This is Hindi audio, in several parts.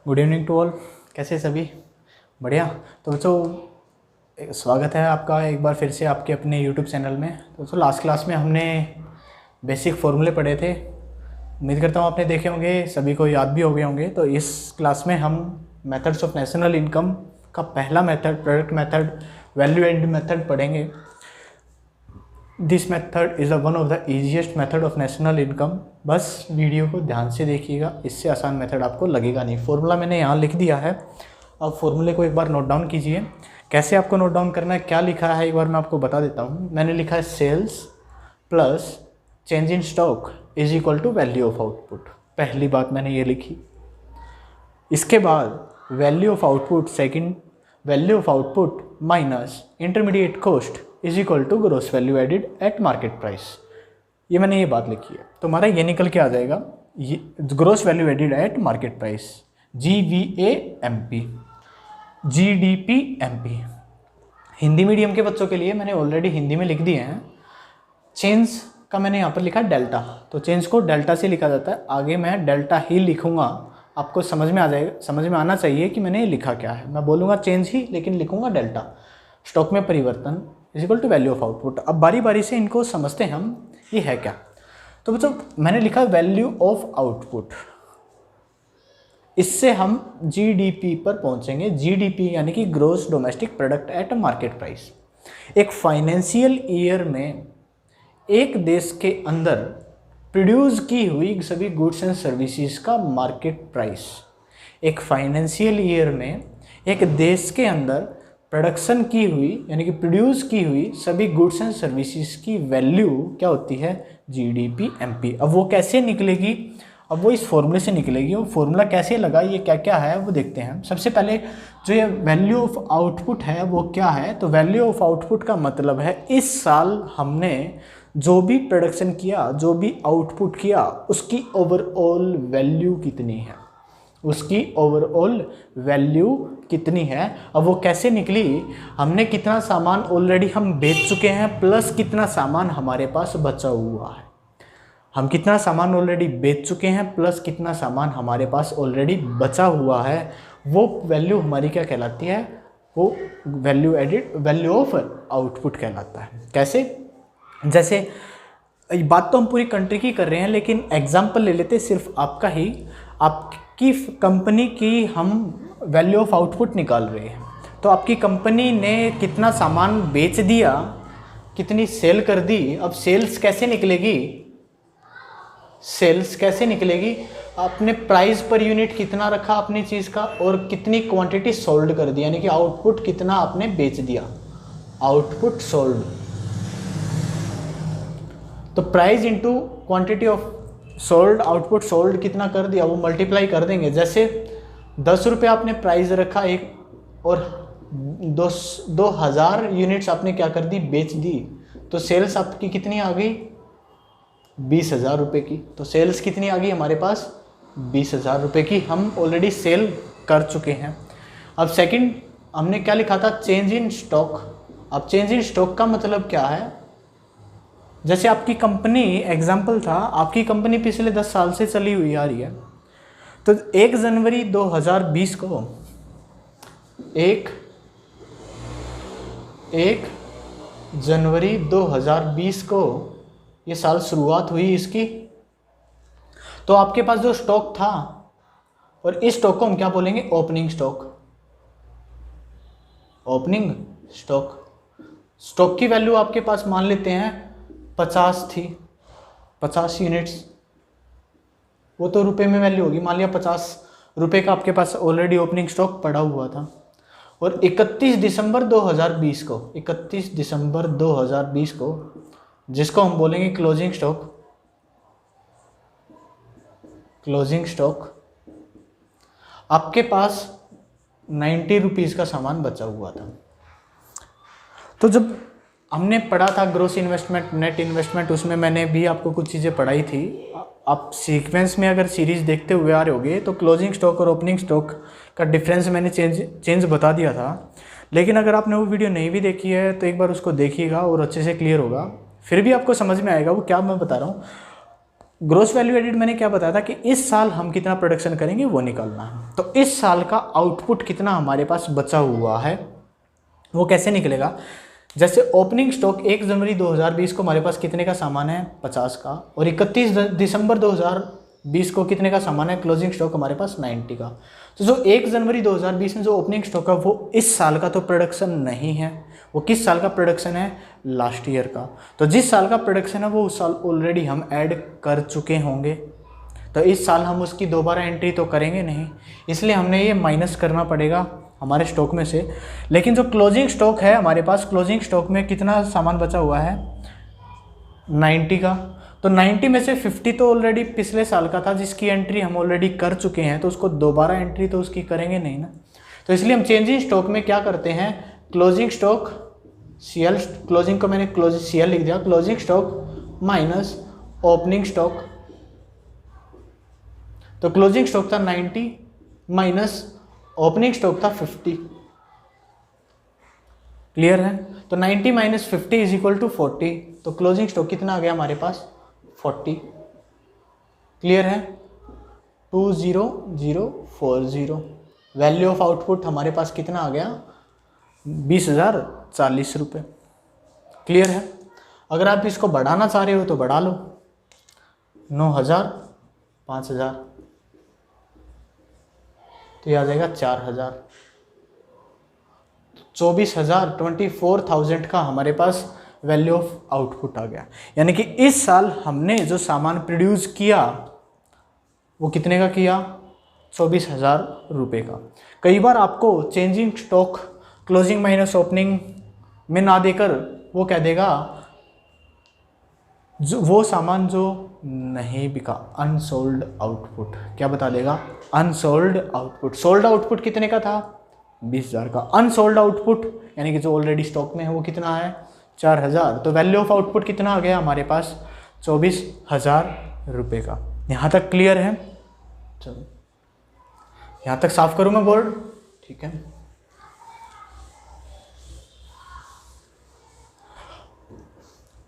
Good evening to all. कैसे सभी? बढ़िया। तो बच्चों स्वागत है आपका एक बार फिर से आपके अपने यूट्यूब चैनल में। तो बच्चों लास्ट क्लास में हमने बेसिक फॉर्मूले पढ़े थे। उम्मीद करता हूँ आपने देखे होंगे, सभी को याद भी हो गए होंगे। तो इस क्लास में हम मेथड्स ऑफ नेशनल इनकम का पहला method, product method, value added method पढ़ेंगे। This method is one of the easiest method of national income. बस वीडियो को ध्यान से देखिएगा, इससे आसान मेथड आपको लगेगा नहीं। फॉर्मूला मैंने यहाँ लिख दिया है, अब फॉर्मूले को एक बार नोट डाउन कीजिए। कैसे आपको नोट डाउन करना है, क्या लिखा है, एक बार मैं आपको बता देता हूँ। मैंने लिखा है sales plus change in stock is equal to value of output. पहली बात मैंने ये लिखी। इसके बाद value of output, second value of output minus intermediate cost is equal to gross value added at market price. ये मैंने ये बात लिखी है। तो हमारा ये निकल के आ जाएगा, ये gross value added at market price, GVAMP, GDPMP। Hindi medium के बच्चों के लिए मैंने ऑलरेडी हिंदी में लिख दिए हैं। चेंज का मैंने यहाँ पर लिखा डेल्टा, तो चेंज को डेल्टा से लिखा जाता है। आगे मैं डेल्टा ही लिखूंगा, आपको समझ में आ जाएगा, समझ में आना चाहिए कि मैंने लिखा क्या है। मैं बोलूँगा चेंज ही, लेकिन लिखूंगा डेल्टा। स्टॉक में परिवर्तन is equal to value of output. अब बारी बारी से इनको समझते हैं हम, ये है क्या। तो बच्चों मैंने लिखा वैल्यू ऑफ आउटपुट, इससे हम GDP पर पहुंचेंगे। GDP यानी कि gross domestic product at market price. एक फाइनेंशियल ईयर में एक देश के अंदर प्रोड्यूस की हुई सभी गुड्स एंड सर्विसेज का मार्केट प्राइस। एक फाइनेंशियल ईयर में एक देश के अंदर प्रोडक्शन की हुई यानी कि प्रोड्यूस की हुई सभी गुड्स एंड सर्विसेज की वैल्यू क्या होती है, GDPMP। अब वो कैसे निकलेगी, अब वो इस फॉर्मूले से निकलेगी। वो फॉर्मूला कैसे लगा, ये क्या क्या है वो देखते हैं। सबसे पहले जो ये वैल्यू ऑफ आउटपुट है वो क्या है। तो वैल्यू ऑफ आउटपुट का मतलब है इस साल हमने जो भी प्रोडक्शन किया, जो भी आउटपुट किया, उसकी ओवरऑल वैल्यू कितनी है, उसकी ओवरऑल वैल्यू कितनी है। अब वो कैसे निकली, हमने कितना सामान ऑलरेडी हम बेच चुके हैं प्लस कितना सामान हमारे पास बचा हुआ है। हम कितना सामान ऑलरेडी बेच चुके हैं प्लस कितना सामान हमारे पास ऑलरेडी बचा हुआ है, वो वैल्यू हमारी क्या कहलाती है, वो value added, value of output कहलाता है। कैसे, जैसे बात तो हम पूरी कंट्री की कर रहे हैं, लेकिन एग्जाम्पल ले लेते सिर्फ आपका ही। आपकी कंपनी की हम वैल्यू ऑफ आउटपुट निकाल रहे हैं। तो आपकी कंपनी ने कितना सामान बेच दिया, कितनी सेल कर दी। अब सेल्स कैसे निकलेगी, सेल्स कैसे निकलेगी, आपने प्राइस पर यूनिट कितना रखा अपनी चीज़ का और कितनी क्वांटिटी सोल्ड कर दी, यानी कि आउटपुट कितना आपने बेच दिया, आउटपुट सोल्ड। तो price into quantity of sold, output sold कितना कर दिया, वो मल्टीप्लाई कर देंगे। जैसे 10 रुपये आपने प्राइस रखा एक, और 2000 यूनिट्स आपने क्या कर दी, बेच दी। तो सेल्स आपकी कितनी आ गई, 20,000 रुपये की। तो सेल्स कितनी आ गई हमारे पास, 20,000 रुपये की हम ऑलरेडी सेल कर चुके हैं। अब सेकंड हमने क्या लिखा था, चेंज इन स्टॉक। अब चेंज इन स्टॉक का मतलब क्या है, जैसे आपकी कंपनी, एग्जाम्पल था, आपकी कंपनी पिछले 10 साल से चली हुई आ रही है। तो 1 जनवरी 2020 को, 1 जनवरी 2020 को ये साल शुरुआत हुई इसकी। तो आपके पास जो स्टॉक था, और इस स्टॉक को हम क्या बोलेंगे, opening stock. Opening stock, stock की वैल्यू आपके पास मान लेते हैं 50 थी, 50 यूनिट्स। वो तो रुपए में वैल्यू होगी, मान लिया 50 रुपये का आपके पास ऑलरेडी ओपनिंग स्टॉक पड़ा हुआ था। और 31 दिसंबर 2020 को, 31 दिसंबर 2020 को, जिसको हम बोलेंगे क्लोजिंग स्टॉक, क्लोजिंग स्टॉक, आपके पास 90 रुपीज़ का सामान बचा हुआ था। तो जब हमने पढ़ा था ग्रोस इन्वेस्टमेंट, नेट इन्वेस्टमेंट, उसमें मैंने भी आपको कुछ चीज़ें पढ़ाई थी। आप सीक्वेंस में अगर सीरीज़ देखते हुए आ रहे होगे, तो क्लोजिंग स्टॉक और ओपनिंग स्टॉक का डिफरेंस मैंने चेंज बता दिया था। लेकिन अगर आपने वो वीडियो नहीं भी देखी है तो एक बार उसको देखिएगा और अच्छे से क्लियर होगा, फिर भी आपको समझ में आएगा वो क्या मैं बता रहा हूँ। ग्रोस वैल्यू एडिड मैंने क्या बताया था कि इस साल हम कितना प्रोडक्शन करेंगे वो निकालना है। तो इस साल का आउटपुट कितना हमारे पास बचा हुआ है वो कैसे निकलेगा, जैसे ओपनिंग स्टॉक 1 जनवरी 2020 को हमारे पास कितने का सामान है 50 का, और 31 दिसंबर 2020 को कितने का सामान है क्लोजिंग स्टॉक हमारे पास 90 का। तो जो 1 जनवरी 2020 में जो ओपनिंग स्टॉक है वो इस साल का तो प्रोडक्शन नहीं है, वो किस साल का प्रोडक्शन है, लास्ट ईयर का। तो जिस साल का प्रोडक्शन है वो उस साल ऑलरेडी हम ऐड कर चुके होंगे, तो इस साल हम उसकी दोबारा एंट्री तो करेंगे नहीं, इसलिए हमने ये माइनस करना पड़ेगा हमारे स्टॉक में से। लेकिन जो क्लोजिंग स्टॉक है हमारे पास, क्लोजिंग स्टॉक में कितना सामान बचा हुआ है 90 का, तो 90 में से 50 तो ऑलरेडी पिछले साल का था जिसकी एंट्री हम ऑलरेडी कर चुके हैं, तो उसको दोबारा एंट्री तो उसकी करेंगे नहीं ना। तो इसलिए हम चेंजिंग स्टॉक में क्या करते हैं, क्लोजिंग स्टॉक CL, क्लोजिंग को मैंने CL लिख दिया, closing stock minus opening stock. तो क्लोजिंग स्टॉक था 90 माइनस ओपनिंग स्टॉक था 50। क्लियर है? तो 90 माइनस 50 इज इक्वल टू 40, तो क्लोजिंग स्टॉक कितना आ गया हमारे पास 40। क्लियर है? 20040। वैल्यू ऑफ आउटपुट हमारे पास कितना आ गया 20,040 रुपये। क्लियर है? अगर आप इसको बढ़ाना चाह रहे हो तो बढ़ा लो, 9,000 5,000 तो ये आ जाएगा 4,000। 24,000 का हमारे पास वैल्यू ऑफ आउटपुट आ गया। यानी कि इस साल हमने जो सामान प्रोड्यूस किया वो कितने का किया 24,000 रुपये का। कई बार आपको changing stock closing minus opening में ना देकर वो कह देगा जो वो सामान जो नहीं बिका, अनसोल्ड आउटपुट, क्या बता देगा अनसोल्ड आउटपुट। सोल्ड आउटपुट कितने का था 20,000 का, अनसोल्ड आउटपुट यानी कि जो ऑलरेडी स्टॉक में है वो कितना है 4,000। तो वैल्यू ऑफ आउटपुट कितना आ गया हमारे पास 24,000 रुपये का। यहाँ तक क्लियर है? चलो यहाँ तक साफ करूँ मैं बोर्ड, ठीक है।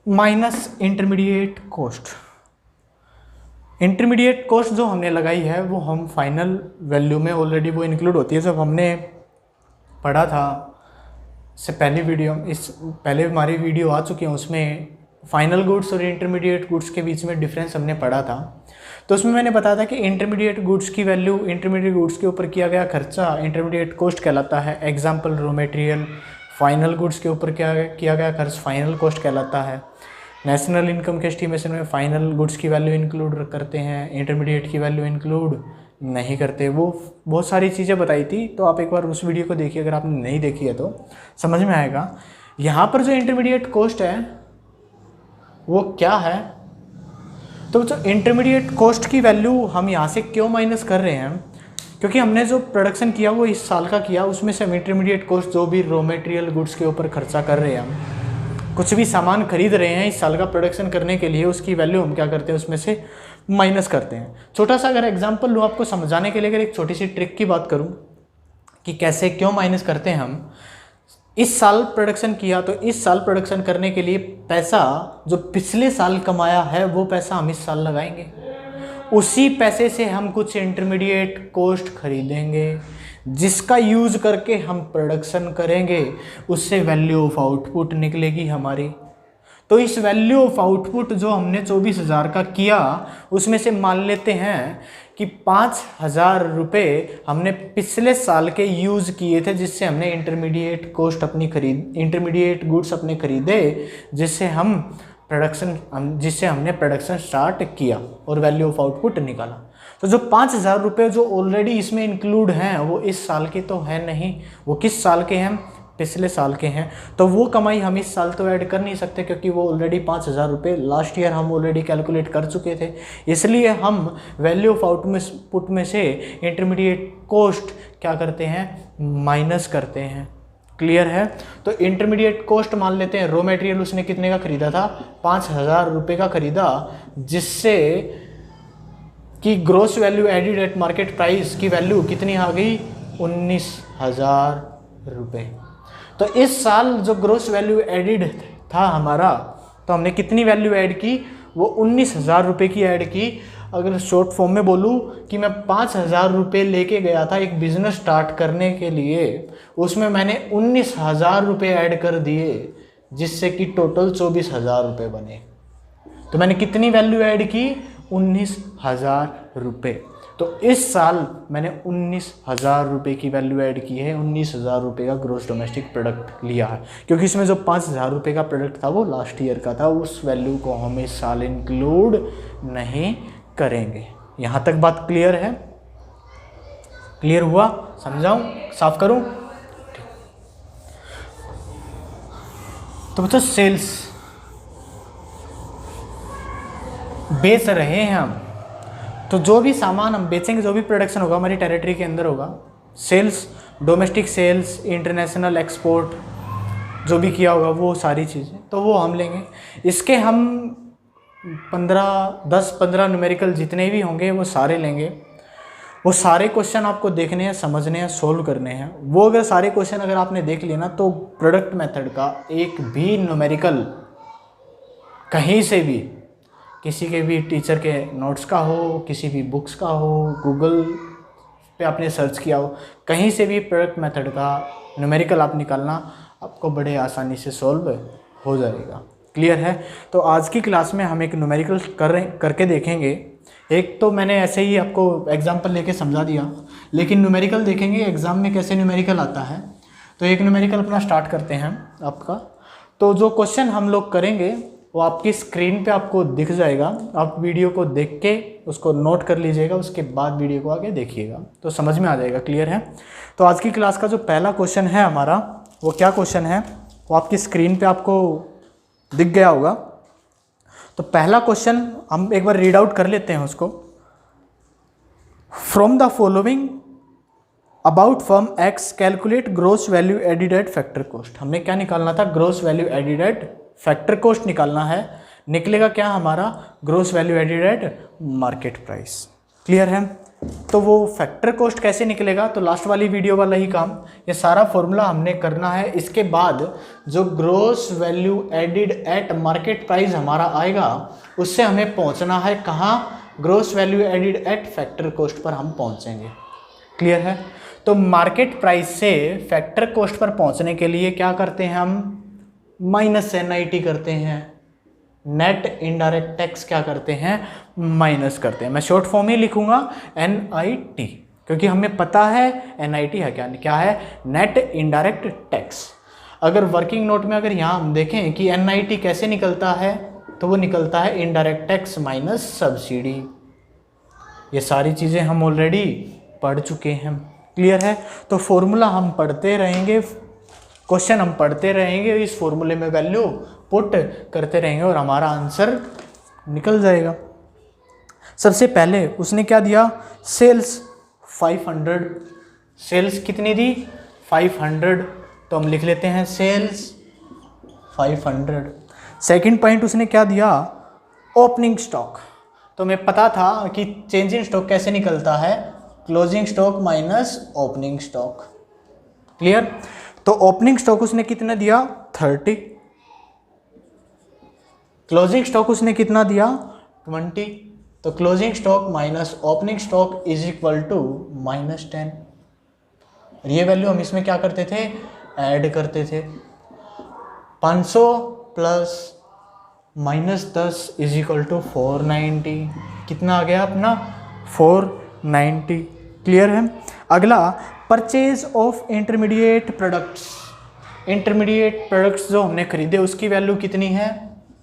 Minus intermediate cost. Intermediate cost जो हमने लगाई है वो हम फाइनल वैल्यू में ऑलरेडी वो इंक्लूड होती है। जब हमने पढ़ा था इससे पहली वीडियो, इस पहले हमारी वीडियो आ चुकी है, उसमें फाइनल गुड्स और इंटरमीडिएट गुड्स के बीच में डिफरेंस हमने पढ़ा था। तो उसमें मैंने बताया था कि इंटरमीडिएट गुड्स की वैल्यू इंटरमीडिएट गुड्स के ऊपर किया गया खर्चा इंटरमीडिएट कॉस्ट कहलाता है। Example raw material. Final goods के ऊपर क्या किया गया खर्च फाइनल कॉस्ट कहलाता है। नेशनल इनकम के एस्टिमेशन में फाइनल गुड्स की वैल्यू इंक्लूड करते हैं, इंटरमीडिएट की वैल्यू इंक्लूड नहीं करते। वो बहुत सारी चीज़ें बताई थी, तो आप एक बार उस वीडियो को देखिए, अगर आपने नहीं देखी है तो समझ में आएगा। यहाँ पर जो इंटरमीडिएट कॉस्ट है वो क्या है, तो जो इंटरमीडिएट कॉस्ट की वैल्यू हम यहाँ से क्यों माइनस कर रहे हैं, क्योंकि हमने जो प्रोडक्शन किया वो इस साल का किया, उसमें से हम इंटरमीडिएट कॉस्ट जो भी रॉ मटेरियल गुड्स के ऊपर खर्चा कर रहे हैं, हम कुछ भी सामान खरीद रहे हैं इस साल का प्रोडक्शन करने के लिए, उसकी वैल्यू हम क्या करते हैं उसमें से माइनस करते हैं। छोटा सा अगर एग्जांपल लूँ आपको समझाने के लिए, अगर एक छोटी सी ट्रिक की बात करूँ कि कैसे क्यों माइनस करते हैं हम, इस साल प्रोडक्शन किया तो इस साल प्रोडक्शन करने के लिए पैसा जो पिछले साल कमाया है वो पैसा हम इस साल लगाएंगे, उसी पैसे से हम कुछ इंटरमीडिएट कॉस्ट खरीदेंगे जिसका यूज़ करके हम प्रोडक्शन करेंगे, उससे वैल्यू ऑफ आउटपुट निकलेगी हमारी। तो इस वैल्यू ऑफ आउटपुट जो हमने 24,000 का किया उसमें से मान लेते हैं कि 5,000 रुपये हमने पिछले साल के यूज़ किए थे, जिससे हमने इंटरमीडिएट कॉस्ट अपनी इंटरमीडिएट गुड्स अपने खरीदे, जिससे हमने प्रोडक्शन स्टार्ट किया और वैल्यू ऑफ आउटपुट निकाला। तो जो 5,000 रुपये जो ऑलरेडी इसमें इंक्लूड हैं वो इस साल के तो है नहीं, वो किस साल के हैं पिछले साल के हैं। तो वो कमाई हम इस साल तो ऐड कर नहीं सकते, क्योंकि वो ऑलरेडी 5,000 रुपये लास्ट ईयर हम ऑलरेडी कैलकुलेट कर चुके थे। इसलिए हम वैल्यू ऑफ आउटपुट में से इंटरमीडिएट कॉस्ट क्या करते हैं माइनस करते हैं। क्लियर है? तो इंटरमीडिएट कॉस्ट मान लेते हैं, रॉ मटेरियल उसने कितने का खरीदा था 5,000 रुपये का खरीदा, जिससे कि gross value added at market price की वैल्यू कितनी आ गई 19,000 रुपये। तो इस साल जो ग्रोस वैल्यू एडिड था हमारा, तो हमने कितनी वैल्यू ऐड की वो 19,000 रुपये की ऐड की। अगर शॉर्ट फॉर्म में बोलूँ कि मैं 5,000 रुपये लेके गया था एक बिज़नेस स्टार्ट करने के लिए, उसमें मैंने 19,000 रुपये ऐड कर दिए, जिससे कि टोटल 24,000 रुपये बने। तो मैंने कितनी वैल्यू ऐड की? 19,000 रुपये। तो इस साल मैंने 19,000 रुपये की वैल्यू ऐड की है, 19,000 रुपये का ग्रॉस डोमेस्टिक प्रोडक्ट लिया है, क्योंकि इसमें जो 5,000 रुपये का प्रोडक्ट था वो लास्ट ईयर का था, उस वैल्यू को हम इस साल इंक्लूड नहीं करेंगे। यहाँ तक बात क्लियर है? क्लियर हुआ? समझाऊं? साफ करूं? तो बच्चों सेल्स बेच रहे हैं हम, तो जो भी सामान हम बेचेंगे, जो भी प्रोडक्शन होगा हमारी टेरिटरी के अंदर होगा, sales, domestic sales, international export, जो भी किया होगा वो सारी चीज़ें तो वो हम लेंगे। इसके हम 10-15 न्यूमेरिकल जितने भी होंगे वो सारे लेंगे। वो सारे क्वेश्चन आपको देखने हैं, समझने हैं, सोल्व करने हैं। वो अगर सारे क्वेश्चन अगर आपने देख लिए ना, तो प्रोडक्ट मेथड का एक भी न्यूमेरिकल कहीं से भी, किसी के भी टीचर के नोट्स का हो, किसी भी बुक्स का हो, गूगल पे आपने सर्च किया हो, कहीं से भी प्रोडक्ट मेथड का न्यूमेरिकल आप निकालना आपको बड़े आसानी से सॉल्व हो जाएगा। क्लियर है? तो आज की क्लास में हम एक न्यूमेरिकल करके देखेंगे। एक तो मैंने ऐसे ही आपको एग्जांपल लेके समझा दिया, लेकिन न्यूमेरिकल देखेंगे एग्ज़ाम में कैसे न्यूमेरिकल आता है। तो एक न्यूमेरिकल अपना स्टार्ट करते हैं आपका। तो जो क्वेश्चन हम लोग करेंगे वो आपकी स्क्रीन पे आपको दिख जाएगा। आप वीडियो को देख के उसको नोट कर लीजिएगा, उसके बाद वीडियो को आगे देखिएगा तो समझ में आ जाएगा। क्लियर है? तो आज की क्लास का जो पहला क्वेश्चन है हमारा, वो क्या क्वेश्चन है वो आपकी स्क्रीन पे आपको दिख गया होगा। तो पहला क्वेश्चन हम एक बार रीड आउट कर लेते हैं उसको। From the following about firm X calculate gross value added at factor cost. हमने क्या निकालना था? Gross value added at factor cost निकालना है। निकलेगा क्या हमारा? Gross value added at market price. Clear है? तो वो फैक्टर कॉस्ट कैसे निकलेगा? तो लास्ट वाली वीडियो वाला ही काम, ये सारा फॉर्मूला हमने करना है। इसके बाद जो gross value added at market price हमारा आएगा, उससे हमें पहुंचना है कहाँ? Gross value added at factor cost पर हम पहुंचेंगे। क्लियर है? तो मार्केट प्राइस से फैक्टर कॉस्ट पर पहुंचने के लिए क्या करते हैं हम? माइनस NIT करते हैं। नेट इनडायरेक्ट टैक्स क्या करते हैं? माइनस करते हैं। मैं शॉर्ट फॉर्म ही लिखूंगा NIT, क्योंकि हमें पता है NIT है क्या है? Net indirect tax. अगर वर्किंग नोट में अगर यहाँ हम देखें कि NIT कैसे निकलता है, तो वो निकलता है इनडायरेक्ट टैक्स माइनस सब्सिडी। ये सारी चीज़ें हम ऑलरेडी पढ़ चुके हैं। क्लियर है? तो फॉर्मूला हम पढ़ते रहेंगे, क्वेश्चन हम पढ़ते रहेंगे, इस फॉर्मूले में वैल्यू पुट करते रहेंगे और हमारा आंसर निकल जाएगा। सबसे पहले उसने क्या दिया? सेल्स 500। सेल्स कितनी दी? 500। तो हम लिख लेते हैं सेल्स 500। सेकंड पॉइंट उसने क्या दिया? Opening stock. तो हमें पता था कि चेंज इन स्टॉक कैसे निकलता है? Closing stock minus opening stock. Clear? तो ओपनिंग स्टॉक उसने कितना दिया? 30। क्लोजिंग स्टॉक उसने कितना दिया? 20। तो closing stock minus opening stock is equal to -10। ये वैल्यू हम इसमें क्या करते थे? ऐड करते थे। 500 प्लस -10 इज इक्वल टू 490। कितना आ गया अपना? 490। क्लियर है? अगला, purchase of intermediate products. Intermediate products जो हमने खरीदे उसकी वैल्यू कितनी है?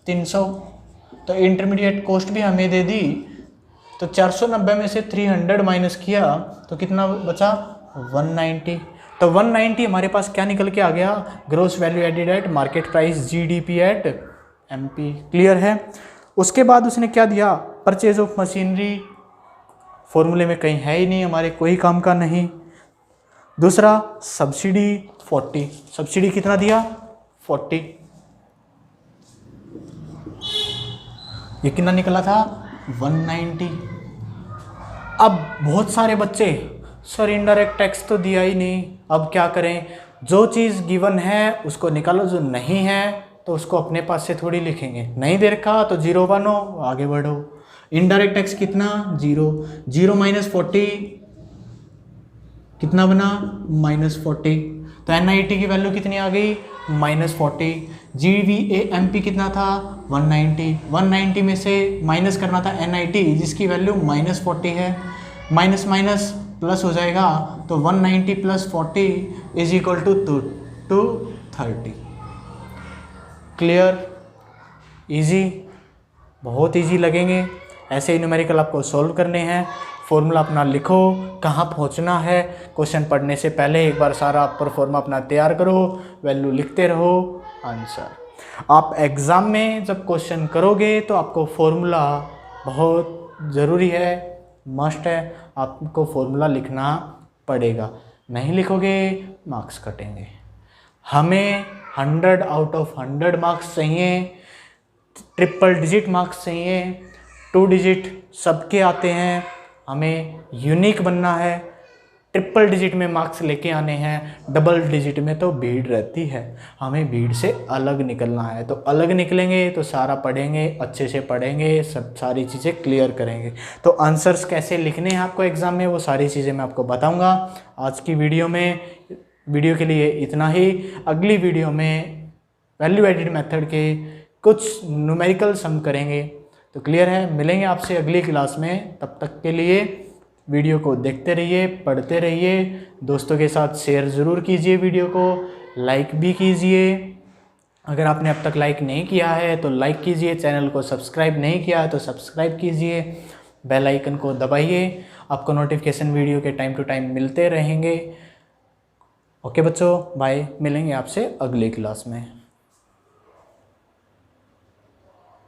300। तो इंटरमीडिएट कॉस्ट भी हमें दे दी। तो 490 में से 300 माइनस किया तो कितना बचा? 190। तो 190 हमारे पास क्या निकल के आ गया? Gross value added at market price GDP at MP। Clear है? उसके बाद उसने क्या दिया? Purchase of machinery. फॉर्मूले में कहीं है ही नहीं, हमारे कोई काम का नहीं। दूसरा, सब्सिडी 40। सब्सिडी कितना दिया? 40। ये कितना निकला था? 190। अब बहुत सारे बच्चे, सर इनडायरेक्ट टैक्स तो दिया ही नहीं, अब क्या करें? जो चीज़ गिवन है उसको निकालो, जो नहीं है तो उसको अपने पास से थोड़ी लिखेंगे, नहीं दे रखा तो 0 बनो, आगे बढ़ो। इनडायरेक्ट टैक्स कितना 0, 0 माइनस 40 कितना बना -40, तो NIT की वैल्यू कितनी आ गई -40। GVAMP कितना था 190, 190 में से माइनस करना था NIT जिसकी वैल्यू -40 है, माइनस माइनस प्लस हो जाएगा, तो 190 + 40 is equal to 230। Clear, easy, बहुत इजी लगेंगे। ऐसे ही न्यूमेरिकल आपको सॉल्व करने हैं। फॉर्मूला अपना लिखो, कहाँ पहुँचना है, क्वेश्चन पढ़ने से पहले एक बार सारा परफॉर्मा अपना तैयार करो, वैल्यू लिखते रहो, आंसर। आप एग्ज़ाम में जब क्वेश्चन करोगे तो आपको फॉर्मूला बहुत ज़रूरी है, मस्ट है, आपको फॉर्मूला लिखना पड़ेगा। नहीं लिखोगे मार्क्स कटेंगे। हमें 100 आउट ऑफ 100 मार्क्स चाहिए, ट्रिपल डिजिट मार्क्स चाहिए, 2 डिजिट सबके आते हैं, हमें यूनिक बनना है। ट्रिपल डिजिट में मार्क्स लेके आने हैं, डबल डिजिट में तो भीड़ रहती है, हमें भीड़ से अलग निकलना है। तो अलग निकलेंगे तो सारा पढ़ेंगे, अच्छे से पढ़ेंगे, सब सारी चीज़ें क्लियर करेंगे। तो आंसर्स कैसे लिखने हैं आपको एग्ज़ाम में, वो सारी चीज़ें मैं आपको बताऊंगा आज की वीडियो में। वीडियो के लिए इतना ही। अगली वीडियो में वैल्यू एडिड मेथड के कुछ न्यूमेरिकल सम करेंगे। तो क्लियर है, मिलेंगे आपसे अगली क्लास में। तब तक के लिए वीडियो को देखते रहिए, पढ़ते रहिए, दोस्तों के साथ शेयर ज़रूर कीजिए, वीडियो को लाइक भी कीजिए। अगर आपने अब तक लाइक नहीं किया है तो लाइक कीजिए, चैनल को सब्सक्राइब नहीं किया है तो सब्सक्राइब कीजिए, बेल आइकन को दबाइए, आपको नोटिफिकेशन वीडियो के टाइम टू टाइम मिलते रहेंगे। ओके बच्चों, बाय, मिलेंगे आपसे अगली क्लास में।